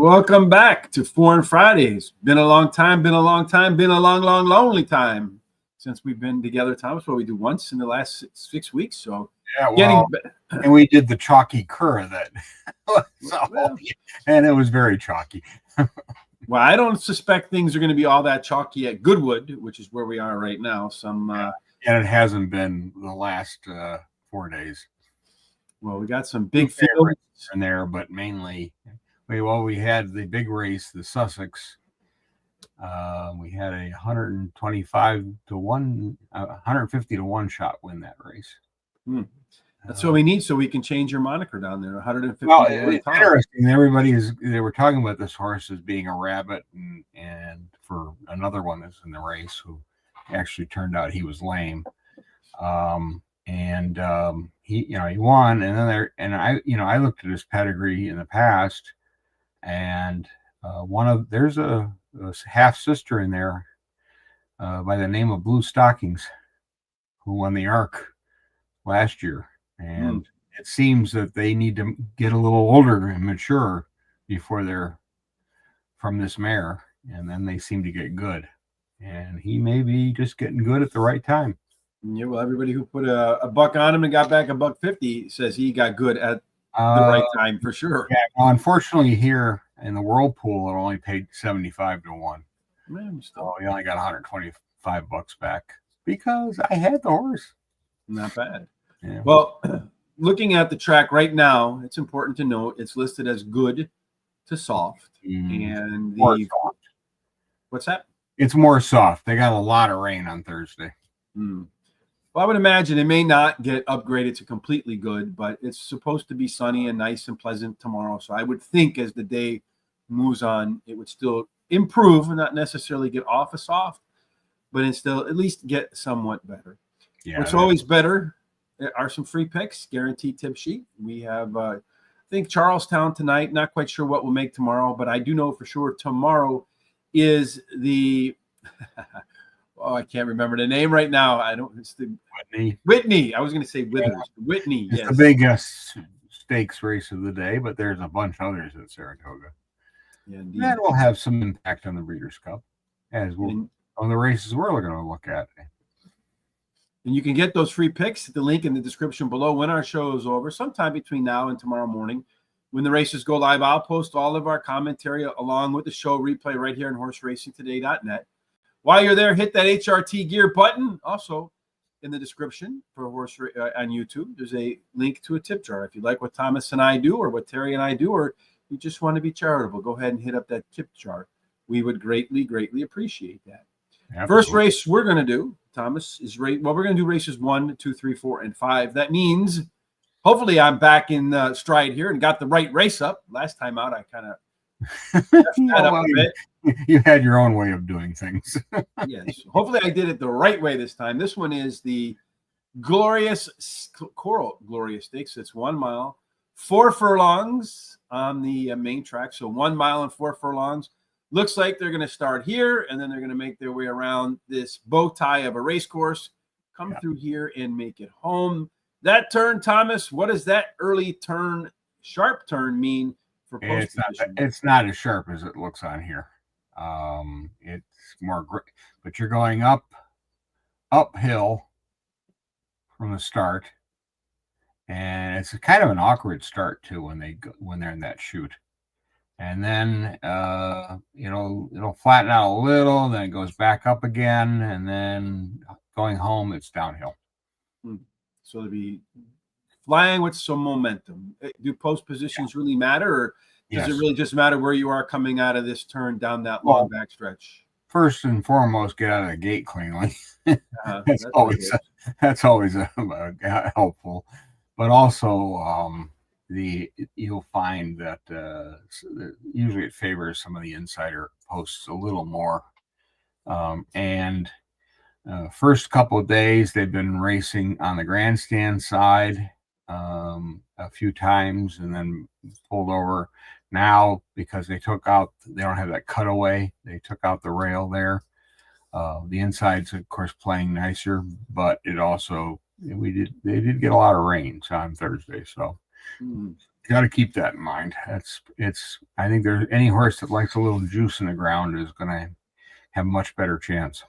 Welcome back to Foreign Fridays. Been a long time, been a long, lonely time since we've been together, Thomas. Well, we do once in the last six weeks. So, yeah, and we did the chalky cur that, and it was very chalky. Well, I don't suspect things are going to be all that chalky at Goodwood, which is where we are right now. And it hasn't been the last 4 days. Well, we got some big fields in there, but mainly, we had the big race, the Sussex. We had a 125 to 1, 150 to 1 shot win that race. That's what we need, so we can change your moniker down there. 150. Well, it's interesting. They were talking about this horse as being a rabbit, and for another one that's in the race who actually turned out he was lame. He won, and then I looked at his pedigree in the past, and there's a half sister in there by the name of Blue Stockings, who won the Arc last year, and it seems that they need to get a little older and mature before they're from this mare, and then they seem to get good, and he may be just getting good at the right time. Yeah, well, everybody who put a buck on him and got back $1.50 says he got good at the right time for sure. Yeah, well, unfortunately, here in the Whirlpool, it only paid 75 to 1. So he only got $125 back because I had the horse. Not bad. Yeah. Well, looking at the track right now, it's important to note it's listed as good to soft, and soft. What's that? It's more soft. They got a lot of rain on Thursday. Well, I would imagine it may not get upgraded to completely good, but it's supposed to be sunny and nice and pleasant tomorrow. So I would think as the day moves on, it would still improve and not necessarily get off a soft, but it still at least get somewhat better. Yeah, what's always better are some free picks, guaranteed tip sheet. We have, I think, Charlestown tonight. Not quite sure what we'll make tomorrow, but I do know for sure tomorrow is the I can't remember the name right now. It's the Whitney. I was going to say Withers. Yeah. Whitney. It's yes. the biggest stakes race of the day, but there's a bunch of others at Saratoga. Yeah, that will have some impact on the Breeders' Cup, as on the races we're going to look at. And you can get those free picks at the link in the description below when our show is over, sometime between now and tomorrow morning. When the races go live, I'll post all of our commentary along with the show replay right here on horseracingtoday.net. While you're there, hit that HRT gear button. Also, in the description for on YouTube, there's a link to a tip jar. If you like what Thomas and I do or what Terry and I do, or you just want to be charitable, go ahead and hit up that tip jar. We would greatly, greatly appreciate that. Absolutely. First race we're going to do, Thomas, is we're going to do races 1, 2, 3, 4, and 5. That means hopefully I'm back in stride here and got the right race up. Last time out, I kind of up a bit. You had your own way of doing things. Yes. Hopefully I did it the right way this time. This one is the Coral Glorious Stakes. It's 1 mile, 4 furlongs on the main track. So 1 mile and 4 furlongs. Looks like they're going to start here, and then they're going to make their way around this bow tie of a race course, come through here and make it home. That turn, Thomas, what does that early turn, sharp turn mean? It's not as sharp as it looks on here. It's more great, but you're going uphill from the start, and it's kind of an awkward start too when they're in that chute, and then it'll flatten out a little, then it goes back up again, and then going home it's downhill. So it'll be flying with some momentum. Do post positions really matter, or does it really just matter where you are coming out of this turn down that long backstretch? First and foremost, get out of the gate cleanly. That's always helpful. But also, you'll find that usually it favors some of the insider posts a little more. First couple of days, they've been racing on the grandstand side a few times and then pulled over. Now, because they don't have that cutaway, they took out the rail there. The inside's, of course, playing nicer, but it also, they did get a lot of rain on Thursday. So Got to keep that in mind. I think there's any horse that likes a little juice in the ground is going to have a much better chance.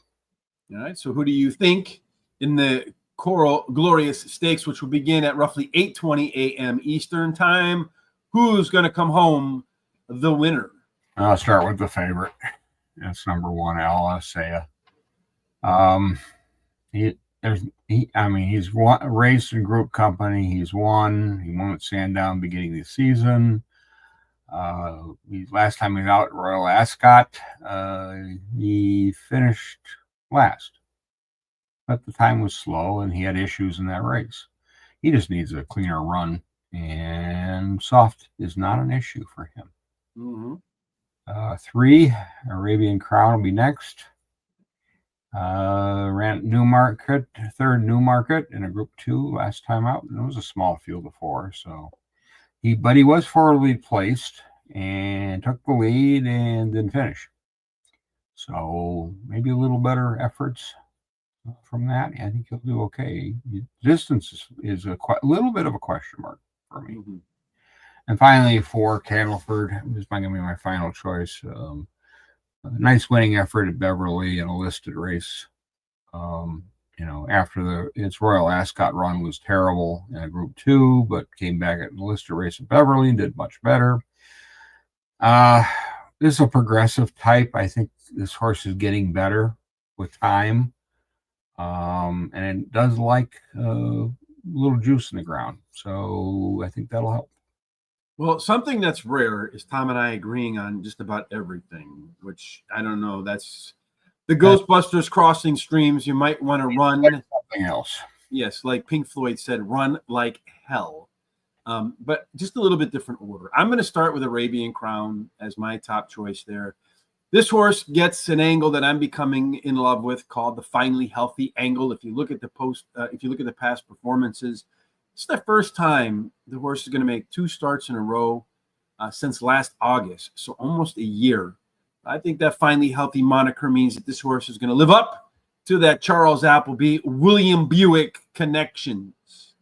All right. So who do you think in the Coral Glorious Stakes, which will begin at roughly 8:20 a.m. Eastern time? Who's going to come home the winner? I'll start with the favorite. That's number 1, Alessia. He's won, raced in Group Company. He won at Sandown beginning of the season. Last time he was out at Royal Ascot, he finished last. But the time was slow and he had issues in that race. He just needs a cleaner run, and soft is not an issue for him. Mm-hmm. 3, Arabian Crown will be next. Ran Newmarket, third Newmarket in a Group 2 last time out. And it was a small field before, so he was forwardly placed and took the lead and didn't finish. So maybe a little better efforts from that. I think he'll do okay. Distance is a little bit of a question mark for me. Mm-hmm. And finally, 4, Camelford. This is going to be my final choice. Nice winning effort at Beverly in a listed race. After its Royal Ascot run was terrible in a Group 2, but came back at the listed race at Beverly and did much better. This is a progressive type. I think this horse is getting better with time. And it does like a little juice in the ground. So I think that'll help. Well, something that's rare is Tom and I agreeing on just about everything, which I don't know. That's the Ghostbusters crossing streams. You might want to run something else. Yes, like Pink Floyd said, run like hell. But just a little bit different order. I'm going to start with Arabian Crown as my top choice there. This horse gets an angle that I'm becoming in love with called the finally healthy angle. If you look at the past performances, it's the first time the horse is going to make 2 starts in a row since last August, so almost a year. I think that finally healthy moniker means that this horse is going to live up to that Charles Appleby, William Buick connections.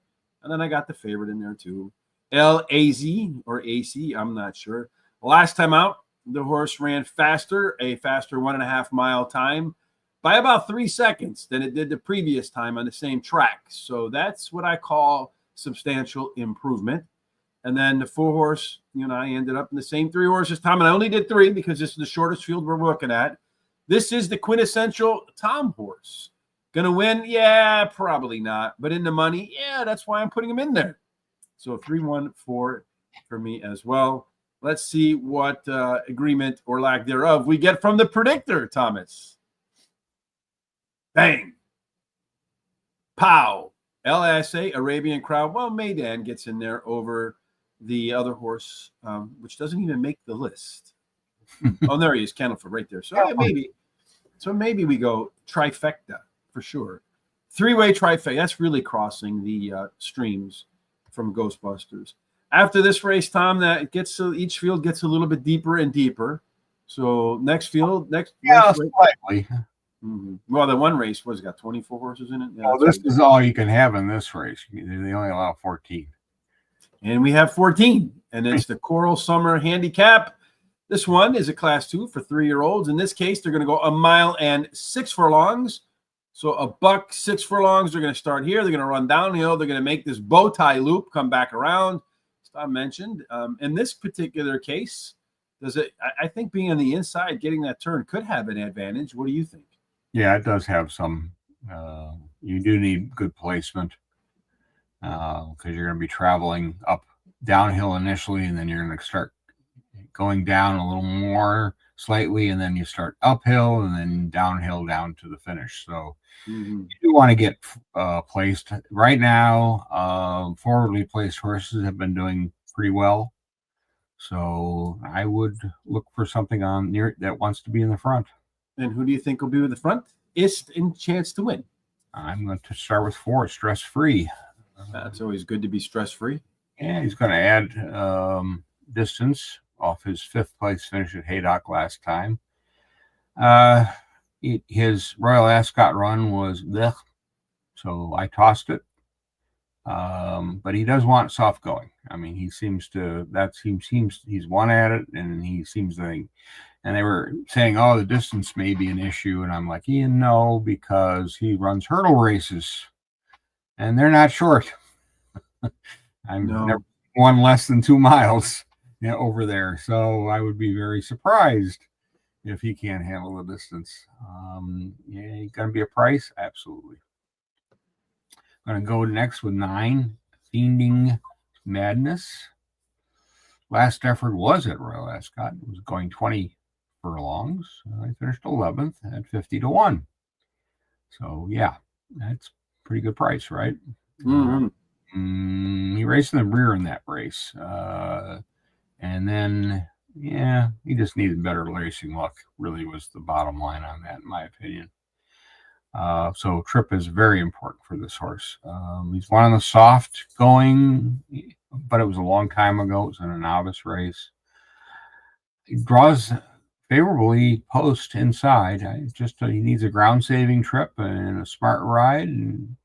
And then I got the favorite in there too, L-A-Z or A-C, I'm not sure. Last time out, the horse ran a faster 1.5 mile time by about 3 seconds than it did the previous time on the same track. So that's what I call substantial improvement. And then the 4 horse, I ended up in the same 3 horses, Tom, and I only did 3 because this is the shortest field we're looking at. This is the quintessential Tom horse. Gonna win? Yeah, probably not. But in the money, yeah, that's why I'm putting him in there. So 3-1-4 for me as well. Let's see what agreement or lack thereof we get from the predictor, Thomas. Bang. Pow. LSA, Arabian Crown. Well, Maidan gets in there over the other horse, which doesn't even make the list. Oh, there he is, Candlefoot right there. So yeah, maybe we go trifecta for sure. 3-way trifecta. That's really crossing the streams from Ghostbusters. After this race, Tom, each field gets a little bit deeper and deeper. So next field, slightly. Mm-hmm. Well, the one race was got 24 horses in it. Yeah, well, this is all you can have in this race. They only allow 14. And we have 14, and it's the Coral Summer Handicap. This one is a Class 2 for 3-year-olds. In this case, they're going to go 1 mile and 6 furlongs. So $1, 6 furlongs. They're going to start here. They're going to run downhill. They're going to make this bow tie loop, come back around. As Tom mentioned, in this particular case, I think being on the inside, getting that turn could have an advantage. What do you think? Yeah, it does have some. You do need good placement because you're going to be traveling up downhill initially, and then you're going to start going down a little more slightly, and then you start uphill and then downhill down to the finish. So you do want to get placed. Right now, forwardly placed horses have been doing pretty well. So I would look for something on near that wants to be in the front. And who do you think will be with the front? Ist in chance to win. I'm going to start with 4, Stress Free. It's always good to be stress-free. Yeah, he's going to add distance off his 5th place finish at Haydock last time. His Royal Ascot run was blech, so I tossed it. But he does want soft going. I mean, he seems to, he's won at it, and he seems to think, and they were saying, oh, the distance may be an issue. And I'm like, Ian, no, because he runs hurdle races and they're not short. I've never won less than 2 miles over there. So I would be very surprised if he can't handle the distance. Yeah, going to be a price? Absolutely. I'm going to go next with 9, Fiending Madness. Last effort was at Royal Ascot. It was going 20 furlongs. I finished 11th at 50 to 1. So, yeah, that's a pretty good price, right? He raced in the rear in that race. And then, yeah, he just needed better racing luck, really was the bottom line on that, in my opinion. So trip is very important for this horse. He's one on the soft going, but it was a long time ago. It was in a novice race. He draws favorably post inside. He needs a ground saving trip and a smart ride, and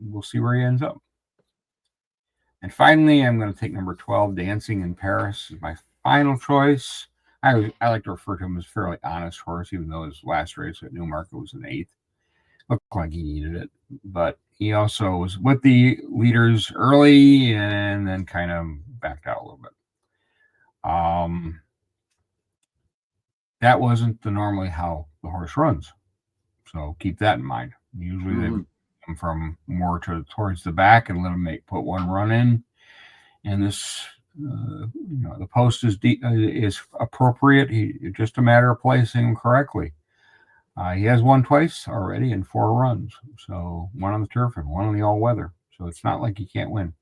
we'll see where he ends up. And finally, I'm going to take number 12, Dancing in Paris, as my final choice. I like to refer to him as a fairly honest horse, even though his last race at Newmarket was an 8th. Looked like he needed it, but he also was with the leaders early and then kind of backed out a little bit. That wasn't normally how the horse runs, so keep that in mind. Usually they come from more towards the back and let him put one run in, and this the post is appropriate. It's just a matter of placing him correctly. He has won twice already in 4 runs. So 1 on the turf and 1 on the all-weather. So it's not like he can't win.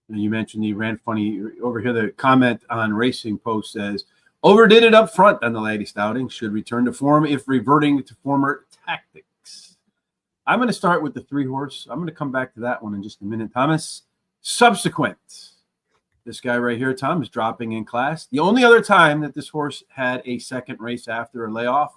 You mentioned he ran funny. Over here, the comment on Racing Post says, overdid it up front on the Lady Stouting. Should return to form if reverting to former tactics. I'm going to start with the 3-horse. I'm going to come back to that one in just a minute, Thomas. Subsequent. This guy right here, Tom, is dropping in class. The only other time that this horse had a second race after a layoff,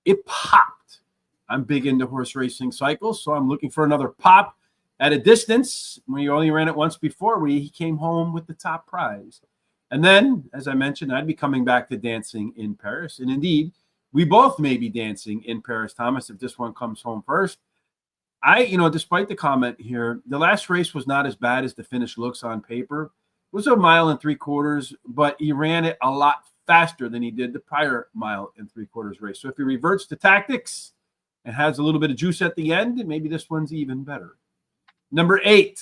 it popped. I'm big into horse racing cycles, so I'm looking for another pop at a distance. When he only ran it once before, he came home with the top prize. And then, as I mentioned, I'd be coming back to Dancing in Paris. And indeed, we both may be dancing in Paris, Thomas, if this one comes home first. Despite the comment here, the last race was not as bad as the finish looks on paper. It was 1 3/4 miles, but he ran it a lot faster than he did the prior 1 3/4 miles race. So if he reverts to tactics and has a little bit of juice at the end, maybe this one's even better. Number 8,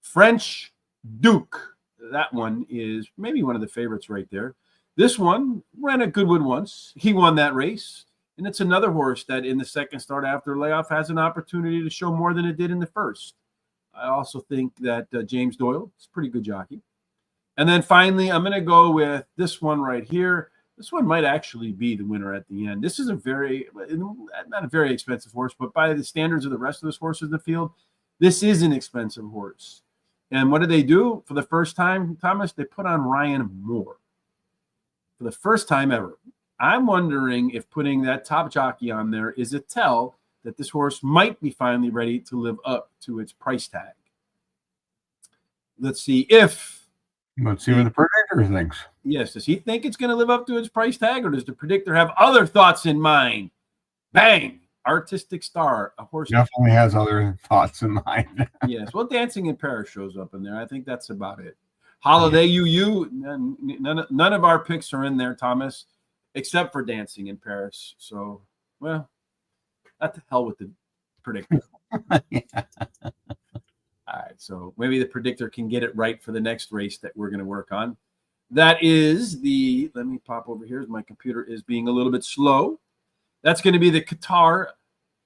French Duke. That one is maybe one of the favorites right there. This one ran at Goodwood once. He won that race. And it's another horse that in the second start after layoff has an opportunity to show more than it did in the first. I also think that James Doyle is a pretty good jockey. And then finally, I'm going to go with this one right here. This one might actually be the winner at the end. This is not a very expensive horse, but by the standards of the rest of those horses in the field, this is an expensive horse. And what did they do for the first time, Thomas? They put on Ryan Moore for the first time ever. I'm wondering if putting that top jockey on there is a tell that this horse might be finally ready to live up to its price tag. Let's see what the predictor thinks. Yes. Does he think it's going to live up to its price tag, or does the predictor have other thoughts in mind? Bang! Artistic Star, a horse definitely has other thoughts in mind. Yes. Well, Dancing in Paris shows up in there. I think that's about it. Holiday UU, none of our picks are in there, Thomas, except for Dancing in Paris. So, well, not the hell with the predictor. Yeah. All right, so maybe the predictor can get it right for the next race that we're going to work on. That is let me pop over here as my computer is being a little bit slow. That's going to be the Qatar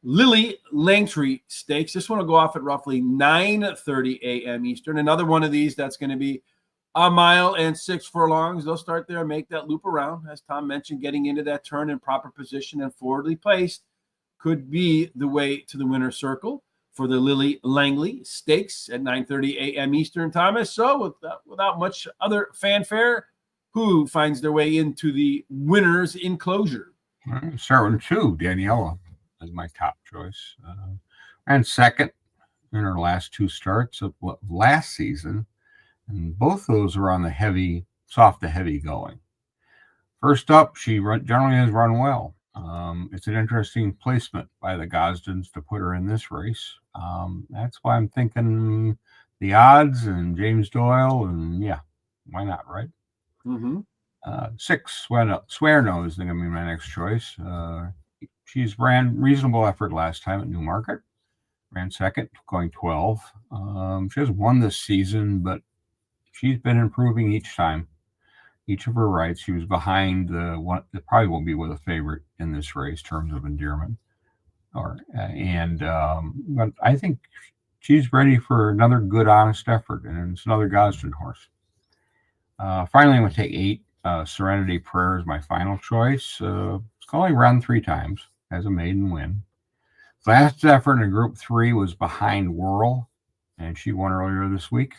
Lillie Langtry Stakes. This one will go off at roughly 9:30 a.m. Eastern. Another one of these that's going to be 1 mile and 6 furlongs. They'll start there and make that loop around. As Tom mentioned, getting into that turn in proper position and forwardly placed could be the way to the winner's circle for the Lillie Langley Stakes at 9:30 a.m. Eastern, Thomas. So without much other fanfare, who finds their way into the winner's enclosure? Start with 2, Daniela, as my top choice. And second, in her last 2 starts of last season, and both those are on the heavy, soft to heavy going. First up, she generally has run well. It's an interesting placement by the Gosdens to put her in this race. That's why I'm thinking the odds and James Doyle, and yeah, why not, right? Mm-hmm. 6, Swearno is going to be my next choice. She's ran reasonable effort last time at Newmarket. Ran second, going 12. She hasn't won this season, but she's been improving each time. Each of her rides, she was behind the one that probably won't be with a favorite in this race, terms of endearment. But I think she's ready for another good, honest effort, and it's another Gosden horse. Finally, I'm going to take 8. Serenity Prayer is my final choice. It's only run 3 times, has a maiden win. Last effort in Group 3 was behind Whirl, and she won earlier this week.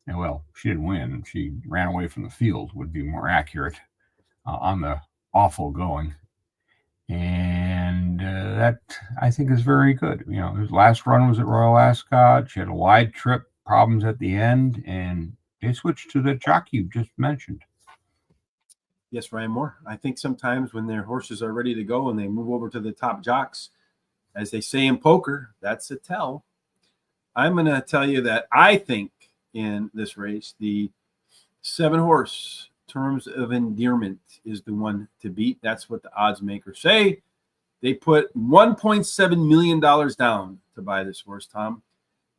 And well, she didn't win. She ran away from the field, would be more accurate, on the awful going. And that, I think, is very good. You know, his last run was at Royal Ascot. She had a wide trip, problems at the end, and they switched to the jockey you just mentioned. Yes, Ryan Moore. I think sometimes when their horses are ready to go and they move over to the top jocks, as they say in poker, that's a tell. I'm going to tell you that I think in this race, the 7-horse Terms of Endearment is the one to beat. That's what the odds makers say. They put $1.7 million down to buy this horse, Tom.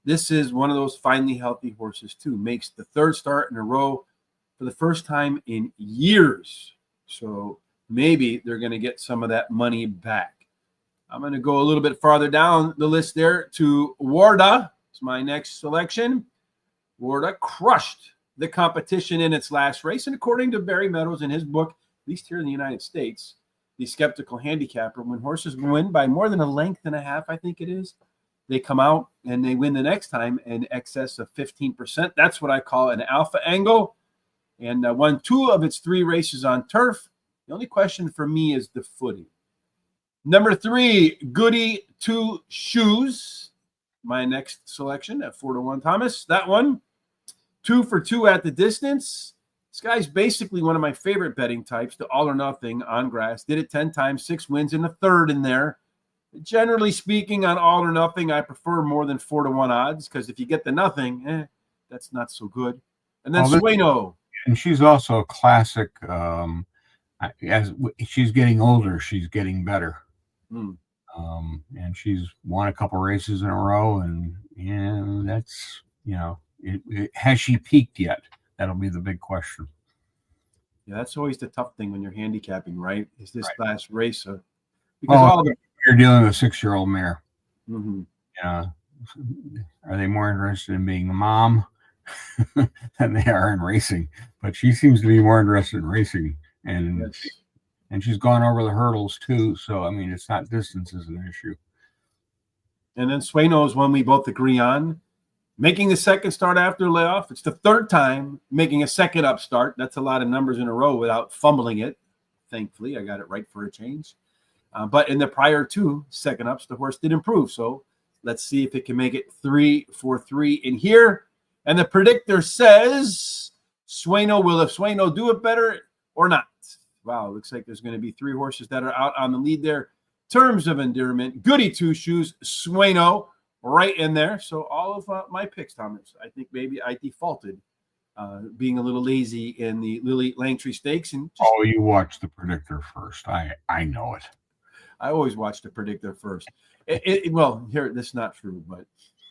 This is one of those finely healthy horses, too. Makes the 3rd start in a row for the first time in years. So maybe they're going to get some of that money back. I'm going to go a little bit farther down the list there to Warda. It's my next selection. Warda crushed the competition in its last race. And according to Barry Meadows in his book, at least here in the United States, The Skeptical Handicapper, when horses win by more than a length and a half, I think it is, they come out and they win the next time in excess of 15%. That's what I call an alpha angle. And won 2 of its 3 races on turf. The only question for me is the footing. Number 3, Goody 2 Shoes. My next selection at 4-1 Thomas. That one, 2 for 2 at the distance. This guy's basically one of my favorite betting types, the all or nothing on grass. Did it 10 times, 6 wins in the 3rd in there. Generally speaking, on all or nothing, I prefer more than 4-1 odds, because if you get the nothing, that's not so good. And then Swearno. And she's also a classic. As she's getting older, she's getting better. And she's won a couple races in a row, and that's, has she peaked yet? That'll be the big question. Yeah, that's always the tough thing when you're handicapping, right? Is this last race? Because you're dealing with a 6-year-old mare. Mm-hmm. Are they more interested in being a mom than they are in racing? But she seems to be more interested in racing, and yes. And she's gone over the hurdles too. So, I mean, it's not distance is an issue. And then Swearno is one we both agree on. Making the 2nd start after layoff. It's the 3rd time making a 2nd upstart. That's a lot of numbers in a row without fumbling it. Thankfully, I got it right for a change. But in the prior 2 2nd ups, the horse did improve. So let's see if it can make it 3 for 3 in here. And the predictor says Swearno will, if Swearno do it better or not. Wow, looks like there's going to be 3 horses that are out on the lead there. Terms of Endearment, Goody 2 Shoes, Swearno, right in there. So all of my picks, Thomas, I think maybe I defaulted being a little lazy in the Lillie Langtry Stakes. And you watch the predictor first. I know it. I always watch the predictor first. Well, here, this is not true, but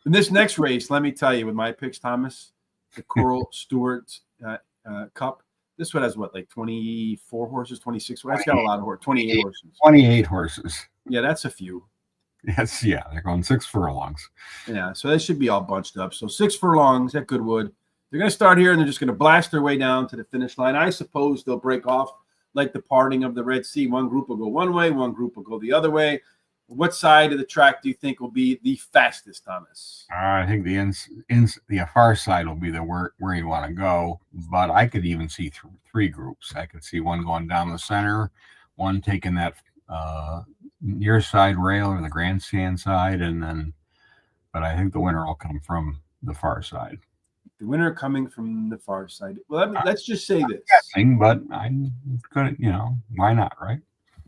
in this next race, let me tell you, with my picks, Thomas, the Coral Stewards Cup. This one has, like 24 horses, 26? Well, that's got a lot of horses, 28 horses. 28 horses. Yeah, that's a few. Yes, yeah, they're going 6 furlongs. Yeah, so they should be all bunched up. So 6 furlongs at Goodwood. They're going to start here, and they're just going to blast their way down to the finish line. I suppose they'll break off like the parting of the Red Sea. One group will go one way, one group will go the other way. What side of the track do you think will be the fastest, Thomas? I think the far side will be where you want to go, but I could even see 3 groups. I could see one going down the center, one taking that near side rail or the grandstand side, and then but I think the winner will come from the far side. The winner coming from the far side. Well, let's just say this. Guessing, but I'm gonna, why not, right?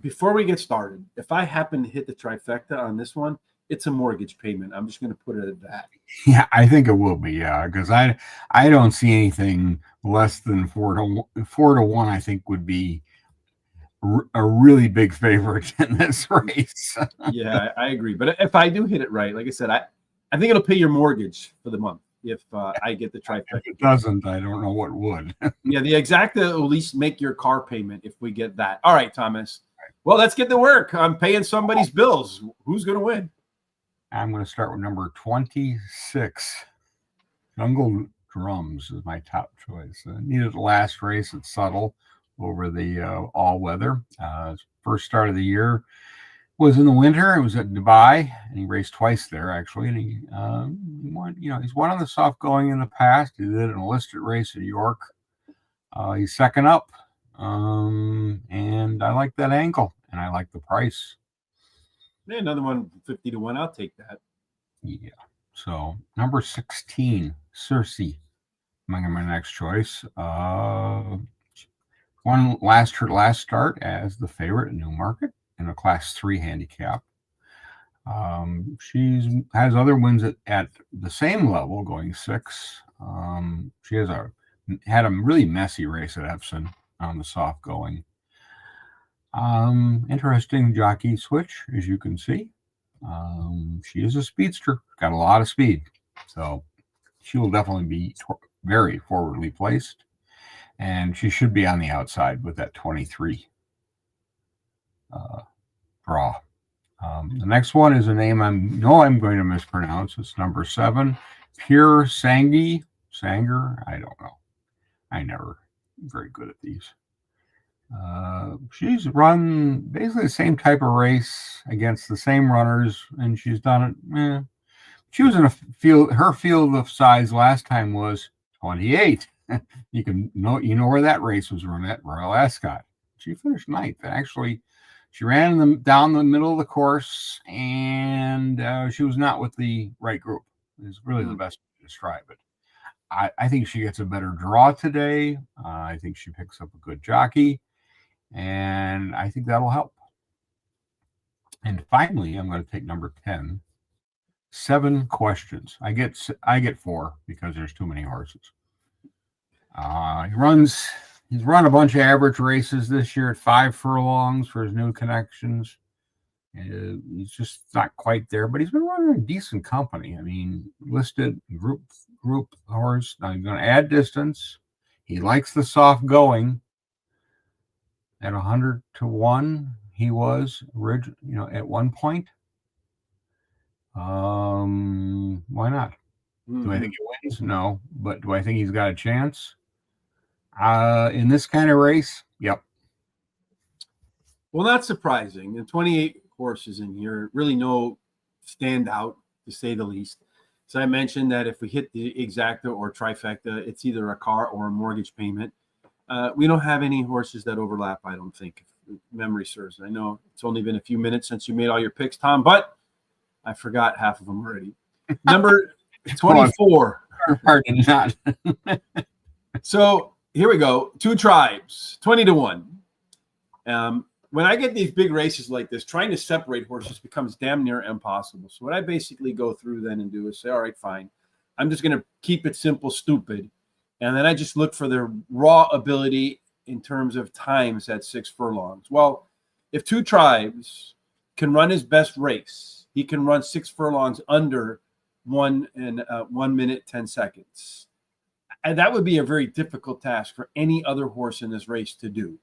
Before we get started, if I happen to hit the trifecta on this one, it's a mortgage payment. I'm just going to put it at that. Yeah, I think it will be. Yeah, because I don't see anything less than 4-1. I think would be a really big favorite in this race. Yeah, I agree. But if I do hit it right, like I said, I think it'll pay your mortgage for the month if I get the trifecta. If it doesn't, I don't know what would. Yeah, the exacta will at least make your car payment if we get that. All right, Thomas. Well, let's get to work. I'm paying somebody's bills. Who's going to win? I'm going to start with number 26. Jungle Drums is my top choice. Needed the last race at Subtle over the all-weather. First start of the year was in the winter. It was at Dubai, and he raced twice there, actually. And he won, he's won on the soft going in the past. He did an enlisted race at York. He's second up, and I like that angle, and I like the price. Yeah, another one, 50-1. I'll take that. Yeah. So number 16, Circe. My next choice. Won her last start as the favorite in Newmarket in a Class 3 handicap. She has other wins at the same level, going 6. She had a really messy race at Epsom on the soft going. Interesting jockey switch, as you can see. She is a speedster, got a lot of speed, so she will definitely be very forwardly placed, and she should be on the outside with that 23 draw. The next one is a name I'm going to mispronounce. It's number 7, Pure Sanger. I don't know. I never very good at these. She's run basically the same type of race against the same runners, and she's done it. She was in a field. Her field of size last time was 28. You know where that race was run at, Royal Ascot. She finished 9th. Actually, she ran down the middle of the course, and she was not with the right group. Is really the best way to describe it. I think she gets a better draw today. I think she picks up a good jockey, and I think that'll help. And finally, I'm going to take number 10. 7 questions. I get 4 because there's too many horses. He's run a bunch of average races this year at 5 furlongs for his new connections. He's just not quite there, but he's been running in decent company. I mean, listed group horse. Now he's going to add distance. He likes the soft going. At 100-1, he was at one point. Why not? Do I think he wins? No. But do I think he's got a chance? In this kind of race, yep. Well, not surprising. The 28 horses in here, really no standout, to say the least. So I mentioned that if we hit the exacta or trifecta, it's either a car or a mortgage payment. We don't have any horses that overlap, I don't think, if memory serves. I know it's only been a few minutes since you made all your picks, Tom, but I forgot half of them already. Number 24. Pardon not. So here we go. 2 tribes, 20-1. When I get these big races like this, trying to separate horses becomes damn near impossible. So what I basically go through then and do is say, all right, fine. I'm just going to keep it simple, stupid. And then I just look for their raw ability in terms of times at 6 furlongs. Well, if 2 tribes can run his best race, he can run 6 furlongs under 1 minute, 10 seconds. And that would be a very difficult task for any other horse in this race to do.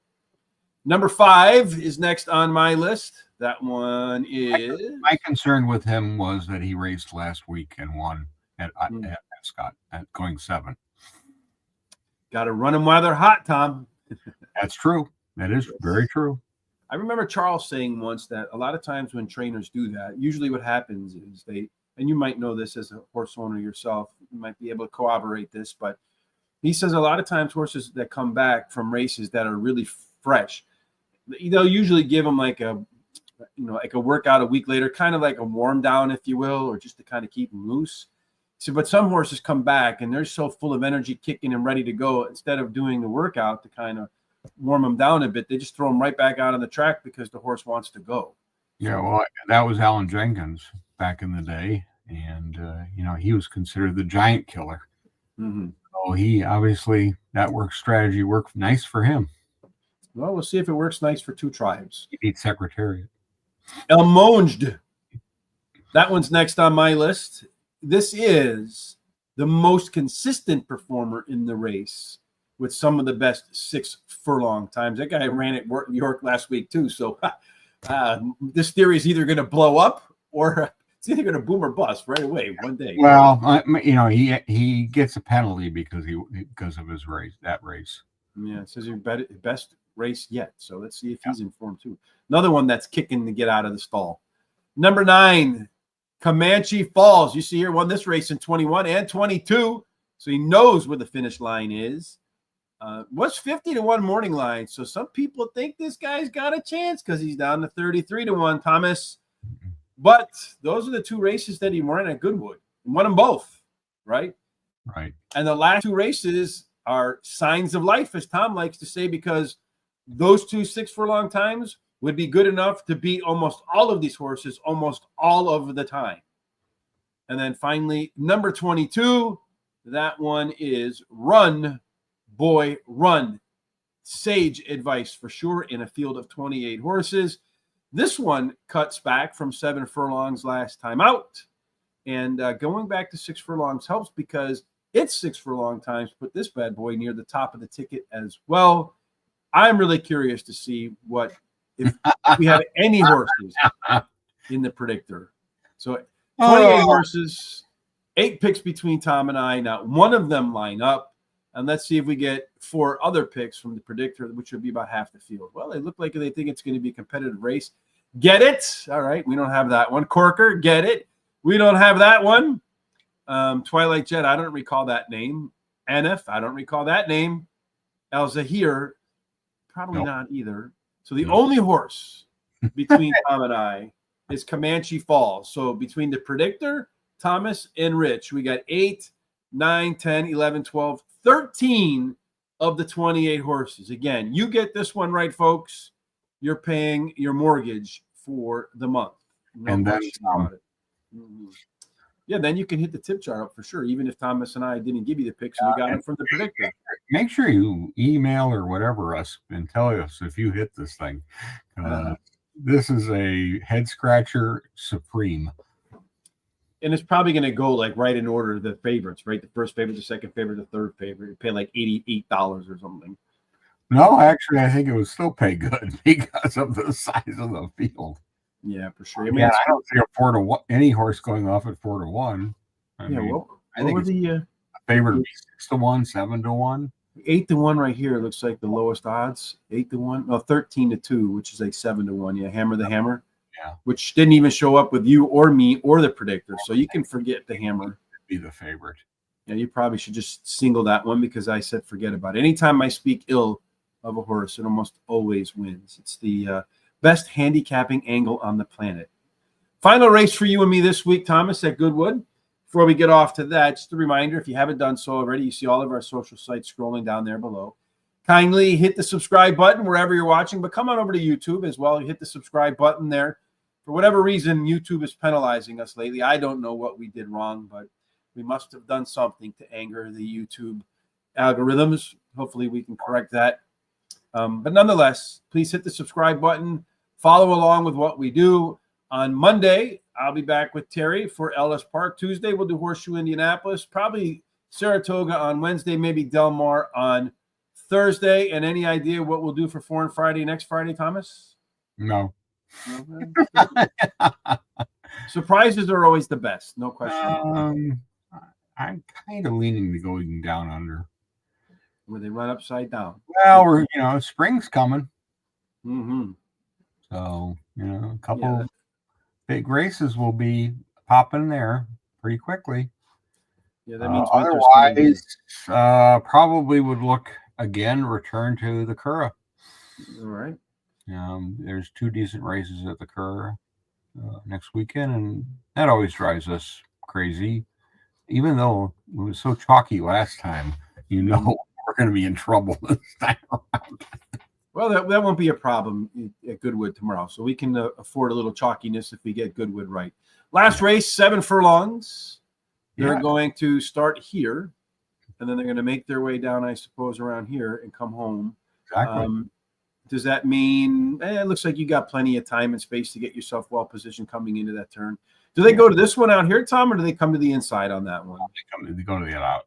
Number 5 is next on my list. That one is... My concern with him was that he raced last week and won at Ascot at going 7. Got to run them while they're hot, Tom. That's true. That is very true. I remember Charles saying once that a lot of times when trainers do that, usually what happens is and you might know this as a horse owner yourself, you might be able to corroborate this, but he says a lot of times horses that come back from races that are really fresh, they'll usually give them like a like a workout a week later, kind of like a warm down, if you will, or just to kind of keep them loose. So, but some horses come back and they're so full of energy, kicking and ready to go. Instead of doing the workout to kind of warm them down a bit, they just throw them right back out on the track because the horse wants to go. Yeah, well, that was Alan Jenkins back in the day, and he was considered the giant killer. Mm-hmm. So he obviously that strategy worked nice for him. Well, we'll see if it works nice for Two Tribes. He beat Secretariat. El Monge. That one's next on my list. This is the most consistent performer in the race with some of the best 6 furlong times. That guy ran at York last week too. So this theory is either going to blow up or it's either going to boom or bust right away one day. Well, he gets a penalty because of his race. That race. Yeah, it says your best race yet. So let's see if he's in form too. Another one that's kicking to get out of the stall. Number 9. Comanche Falls, you see here, won this race in 21 and 22, so he knows where the finish line is. Was 50-1 morning line, so some people think this guy's got a chance because he's down to 33-1, Thomas. But those are the 2 races that he won at Goodwood. He won them both, right? Right. And the last 2 races are signs of life, as Tom likes to say, because those 2 6 furlong times would be good enough to beat almost all of these horses almost all of the time. And then finally, number 22, that one is Run, Boy, Run. Sage advice for sure in a field of 28 horses. This one cuts back from 7 furlongs last time out. And going back to 6 furlongs helps because it's 6 furlong times put this bad boy near the top of the ticket as well. I'm really curious to see if we have any horses in the predictor. So 28 horses, 8 picks between Tom and I. Now, one of them line up. And let's see if we get 4 other picks from the predictor, which would be about half the field. Well, they look like they think it's going to be a competitive race. Get it? All right. We don't have that one. Corker, get it? We don't have that one. Twilight Jet, I don't recall that name. Anif, I don't recall that name. El Zahir, probably not either. So the only horse between Tom and I is Comanche Falls. So between the predictor, Thomas, and Rich, we got 8, 9, 10, 11, 12, 13 of the 28 horses. Again, you get this one right, folks, you're paying your mortgage for the month. No and then about it. Mm-hmm. Yeah, then you can hit the tip jar up for sure, even if Thomas and I didn't give you the picks and we got them from the predictor. Make sure you email or whatever us and tell us if you hit this thing. This is a head scratcher supreme. And it's probably going to go like right in order, the favorites, right? The first favorite, the second favorite, the third favorite. You pay like $88 or something. No, actually, I think it would still pay good because of the size of the field. Yeah, for sure. I mean, I don't see a 4-1, any horse going off at 4-1. I think the favorite would be 6-1, 7-1. 8-1 right here looks like the lowest odds. 8-1, no, 13-2, which is like 7-1. Yeah, Hammer the Hammer. Yeah, which didn't even show up with you or me or the predictor, so you can forget the Hammer. Be the favorite. Yeah, you probably should just single that one because I said forget about it. Anytime I speak ill of a horse, it almost always wins. It's the best handicapping angle on the planet. Final race for you and me this week, Thomas, at Goodwood. Before we get off to that, just a reminder, if you haven't done so already, you see all of our social sites scrolling down there below. Kindly hit the subscribe button wherever you're watching, but come on over to YouTube as well. Hit the subscribe button there. For whatever reason, YouTube is penalizing us lately. I don't know what we did wrong, but we must have done something to anger the YouTube algorithms. Hopefully we can correct that. But nonetheless, please hit the subscribe button. Follow along with what we do. On Monday, I'll be back with Terry for Ellis Park. Tuesday, we'll do Horseshoe Indianapolis. Probably Saratoga on Wednesday, maybe Del Mar on Thursday. And any idea what we'll do for Foreign Friday next Friday, Thomas? No. Surprises are always the best, no question. I'm kind of leaning to going down under. Where they run upside down. Well, spring's coming. Mm-hmm. So, a couple big races will be popping there pretty quickly. Yeah, that means otherwise, probably would return to the Curra. All right. There's 2 decent races at the Cur next weekend, and that always drives us crazy. Even though it was so chalky last time, we're going to be in trouble this time around. Well, that won't be a problem at Goodwood tomorrow. So we can afford a little chalkiness if we get Goodwood right. Last race, 7 furlongs. They're going to start here, and then they're going to make their way down, I suppose, around here and come home. Exactly. Does that mean it looks like you got plenty of time and space to get yourself well positioned coming into that turn? Do they go to this one out here, Tom, or do they come to the inside on that one? They go to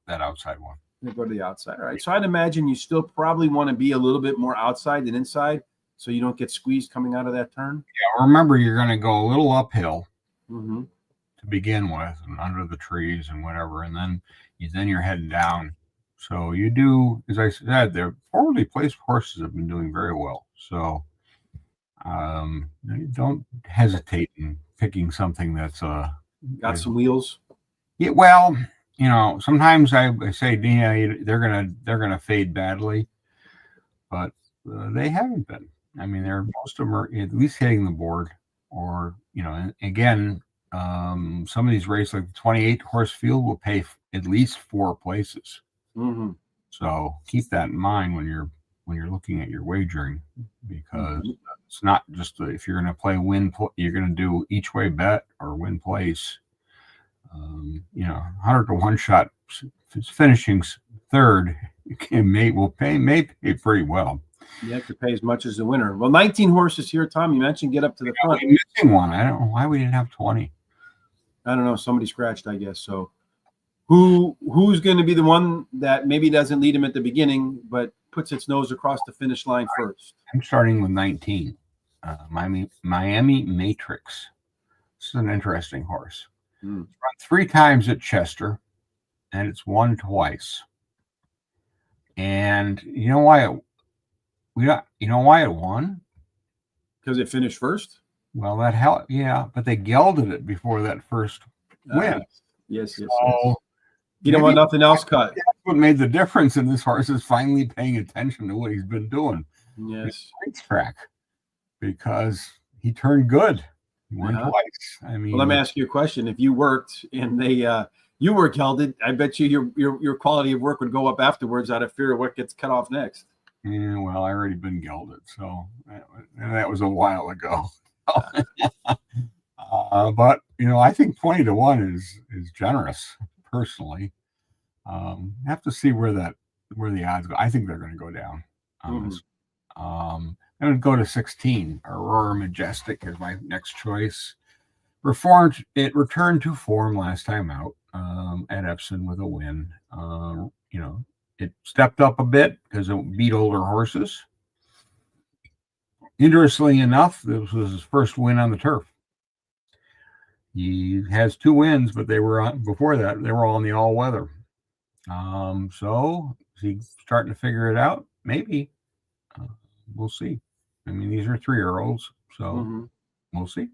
that outside one. They go to the outside. All right. So I'd imagine you still probably want to be a little bit more outside than inside so you don't get squeezed coming out of that turn. Yeah, remember, you're going to go a little uphill to begin with and under the trees and whatever, and then you're heading down. So you do, as I said, their forwardly placed horses have been doing very well. So don't hesitate in picking something that's got some wheels. Yeah, well, sometimes I say, they're gonna fade badly, but they haven't been. I mean, most of them are at least hitting the board, or and again, some of these races, like the 28 horse field, will pay at least 4 places. So keep that in mind when you're looking at your wagering, because it's not just if you're going to play you're going to do each way bet or win place. 100 to 1 shot, if it's finishing third, may pay pretty well. You have to pay as much as the winner. Well, 19 horses here, Tom. You mentioned get up to the front. We're missing one. I don't know why we didn't have 20. I don't know. Somebody scratched, I guess. So who's going to be the one that maybe doesn't lead him at the beginning, but puts its nose across the finish line first? I'm starting with 19. Miami Matrix. This is an interesting horse. It's run 3 times at Chester, and it's won twice. And you know why it won? Because it finished first. Well, but they gelded it before that first win. Yes. So you don't want nothing else cut. That's what made the difference in this horse is finally paying attention to what he's been doing. Yes, track, because he turned good. He won twice. I mean, well, let me ask you a question. If you worked and you were gelded, I bet you your quality of work would go up afterwards out of fear of what gets cut off next. Yeah, well, I already been gelded, so that was a while ago. But I think 20 to 1 is generous, personally. Have to see where the odds go. I think they're going to go down on this. I'm going to go to 16. Aurora Majestic is my next choice. It returned to form last time out at Epsom with a win. It stepped up a bit because it beat older horses. Interestingly enough, this was his first win on the turf. He has 2 wins, but before that, they were all in the all-weather. So he's starting to figure it out. Maybe. We'll see. I mean, these are 3-year-olds, so we'll see.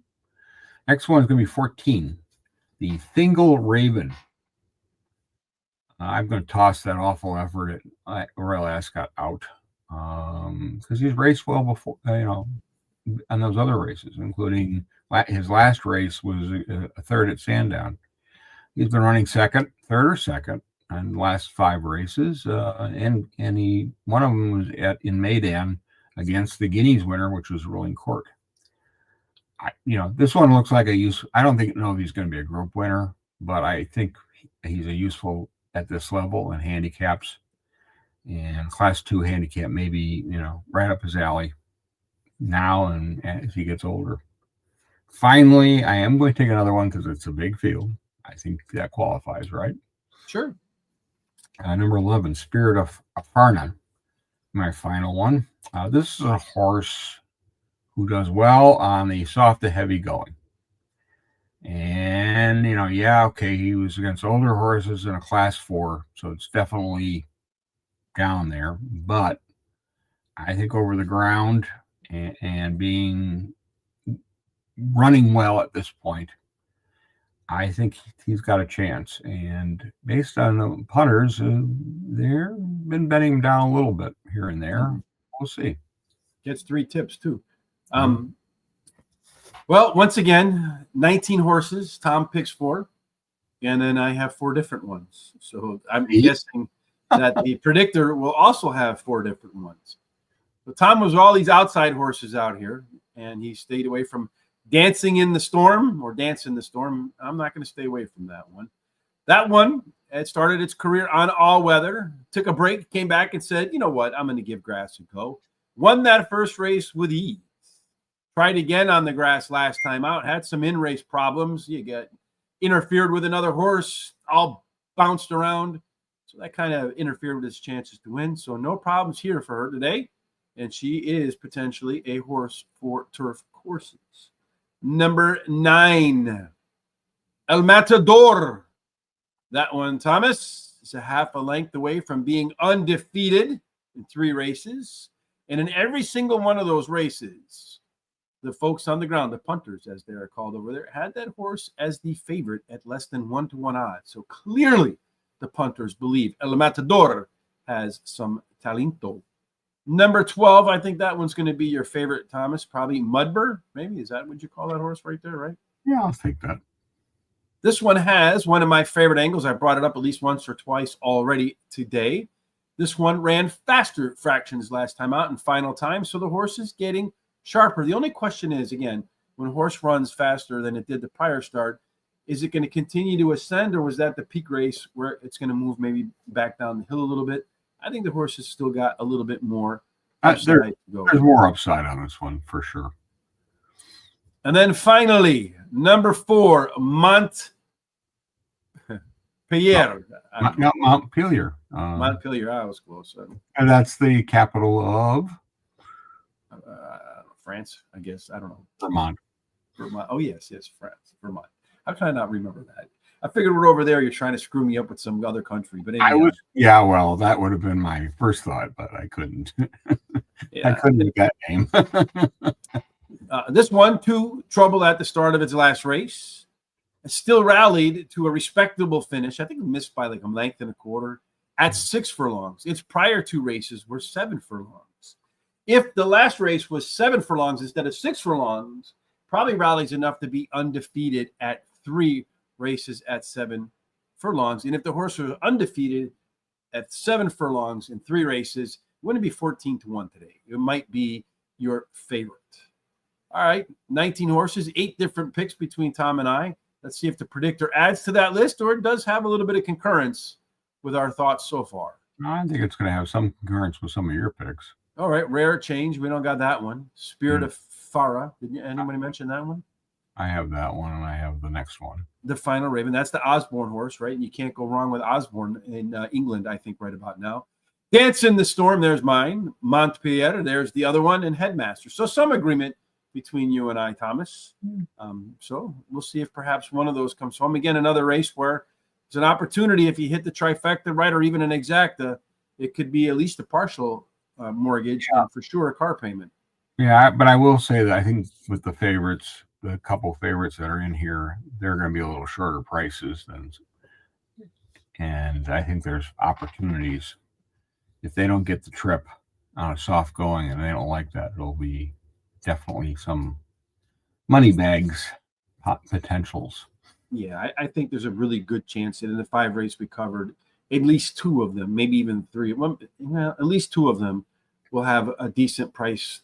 Next one is going to be 14. The Thingle Raven. I'm going to toss that awful effort at Royal Ascot out because he's raced well before, on those other races, including his last race was a third at Sandown. He's been running third or second on the last 5 races, and one of them was in Maidan against the Guineas winner, which was Rolling Court. This one looks like I don't know if he's going to be a group winner, but I think he's a useful at this level in handicaps, and class 2 handicap, maybe, right up his alley now and as he gets older. Finally, I am going to take another one because it's a big field. I think that qualifies, right? Sure. Number 11, Spirit of Afarna, my final one. This is a horse who does well on the soft to heavy going. And, he was against older horses in a class 4, so it's definitely down there. But I think over the ground and running well at this point, I think he's got a chance. And based on the punters, they've been betting him down a little bit here and there. We'll see. Gets 3 tips, too. Well, once again, 19 horses. Tom picks 4, and then I have 4 different ones. So I'm guessing that the predictor will also have 4 different ones. So Tom was all these outside horses out here, and he stayed away from Dancing in the Storm or Dance in the Storm. I'm not going to stay away from that one. That one, it started its career on all weather, took a break, came back and said, you know what, I'm going to give grass a go. Won that first race with ease. Tried again on the grass last time out, had some in-race problems. You get interfered with another horse, all bounced around. So that kind of interfered with his chances to win. So no problems here for her today. And she is potentially a horse for turf courses. Number 9, El Matador. That one, Thomas, is a half a length away from being undefeated in 3 races. And in every single one of those races, the folks on the ground, the punters, as they are called over there, had that horse as the favorite at less than 1-to-1 odds. So clearly the punters believe El Matador has some talento. Number 12, I think that one's going to be your favorite, Thomas. Probably Mudbur, maybe. Is that what you call that horse right there, right? Yeah, I'll take that. This one has one of my favorite angles. I brought it up at least once or twice already today. This one ran faster fractions last time out in final time, so the horse is getting sharper. The only question is, again, when a horse runs faster than it did the prior start, is it going to continue to ascend, or was that the peak race where it's going to move maybe back down the hill a little bit? I think the horse has still got a little bit more upside to go. There's more upside on this one for sure. And then finally, number 4, Montpellier. Not Montpellier. Montpellier, I was close. And that's the capital of France, I guess. I don't know. Vermont. Oh, yes, France, Vermont. How can I not remember that? I figured we're over there. You're trying to screw me up with some other country, but anyhow. Well, that would have been my first thought, but I couldn't. Yeah. I couldn't get that name. This one, too, trouble at the start of its last race. It still rallied to a respectable finish. I think it missed by like a length and a quarter at 6 furlongs. Its prior 2 races were 7 furlongs. If the last race was 7 furlongs instead of 6 furlongs, probably rallies enough to be undefeated at 3 races at 7 furlongs. And if the horse was undefeated at 7 furlongs in 3 races, it wouldn't be 14-to-1 today. It might be your favorite. All right, 19 horses, 8 different picks between Tom and I. Let's see if the predictor adds to that list or it does have a little bit of concurrence with our thoughts so far. I think it's going to have some concurrence with some of your picks. All right, Rare Change. We don't got that one. Spirit of Farah. Did anybody mention that one? I have that one, and I have the next one. The Final Raven. That's the Osborne horse, right? And you can't go wrong with Osborne in England, I think, right about now. Dance in the Storm. There's mine. Montpellier. There's the other one. And Headmaster. So some agreement between you and I, Thomas. So we'll see if perhaps one of those comes home. Again, another race where it's an opportunity. If you hit the trifecta right or even an exacta, it could be at least a partial mortgage and for sure a car payment. Yeah, but I will say that I think with the favorites, the couple favorites that are in here, they're going to be a little shorter prices and I think there's opportunities. If they don't get the trip on a soft going and they don't like that, it'll be definitely some money bags potentials. Yeah, I think there's a really good chance that in the 5 race we covered, at least 2 of them, maybe even 3, well, at least 2 of them will have a decent price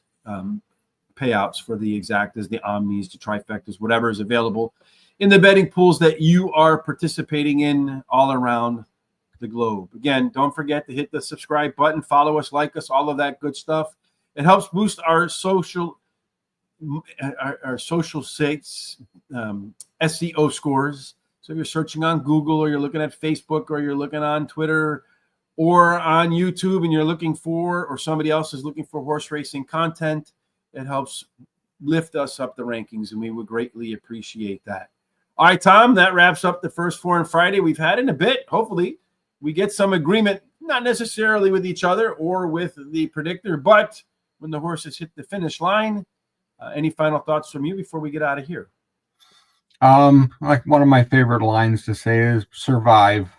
payouts for the exactas, the omnis, the trifectas, whatever is available in the betting pools that you are participating in all around the globe. Again, don't forget to hit the subscribe button, follow us, like us, all of that good stuff. It helps boost our social sites SEO scores. So if you're searching on Google or you're looking at Facebook or you're looking on Twitter or on YouTube and you're looking for, or somebody else is looking for horse racing content, it helps lift us up the rankings, and we would greatly appreciate that. All right, Tom, that wraps up the first 4 on Friday we've had in a bit. Hopefully we get some agreement, not necessarily with each other or with the predictor, but when the horses hit the finish line. Any final thoughts from you before we get out of here? Like one of my favorite lines to say is survive,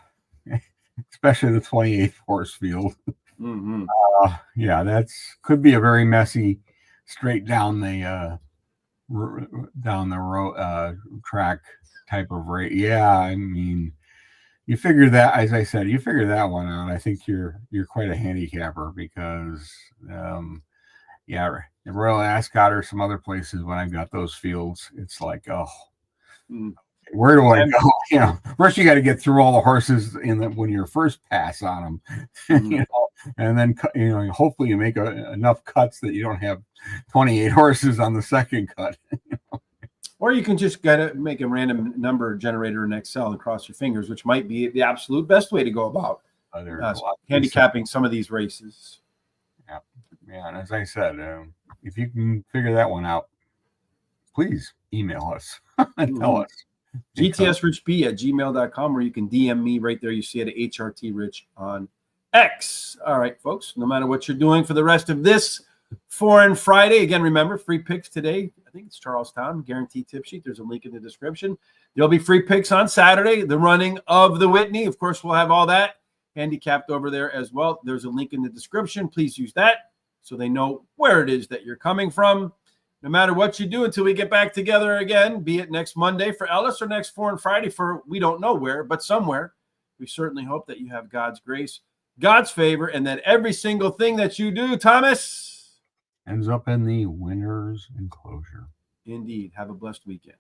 especially the 28th horse field. Yeah, could be a very messy straight down the track type of rate. Yeah, I mean, you figure that, as I said, you figure that one out. I think you're quite a handicapper because, yeah, the Royal Ascot or some other places when I've got those fields, it's like, oh, where do I go? You know, first you got to get through all the horses when you're first pass on them, you know, and then hopefully you make enough cuts that you don't have 28 horses on the second cut. Or you can just make a random number generator in Excel and cross your fingers, which might be the absolute best way to go about handicapping some of these races. Yeah, and as I said, if you can figure that one out, please email us and tell us. GTSRichB@gmail.com, or you can DM me right there. You see it at HRT Rich on X. All right, folks, no matter what you're doing for the rest of this Foreign Friday, again, remember, free picks today. I think it's Charlestown, guaranteed tip sheet. There's a link in the description. There'll be free picks on Saturday, the running of the Whitney. Of course, we'll have all that handicapped over there as well. There's a link in the description. Please use that so they know where it is that you're coming from. No matter what you do until we get back together again, be it next Monday for Ellis or next Foreign Friday for we don't know where, but somewhere, we certainly hope that you have God's grace, God's favor, and that every single thing that you do, Thomas, ends up in the winner's enclosure. Indeed. Have a blessed weekend.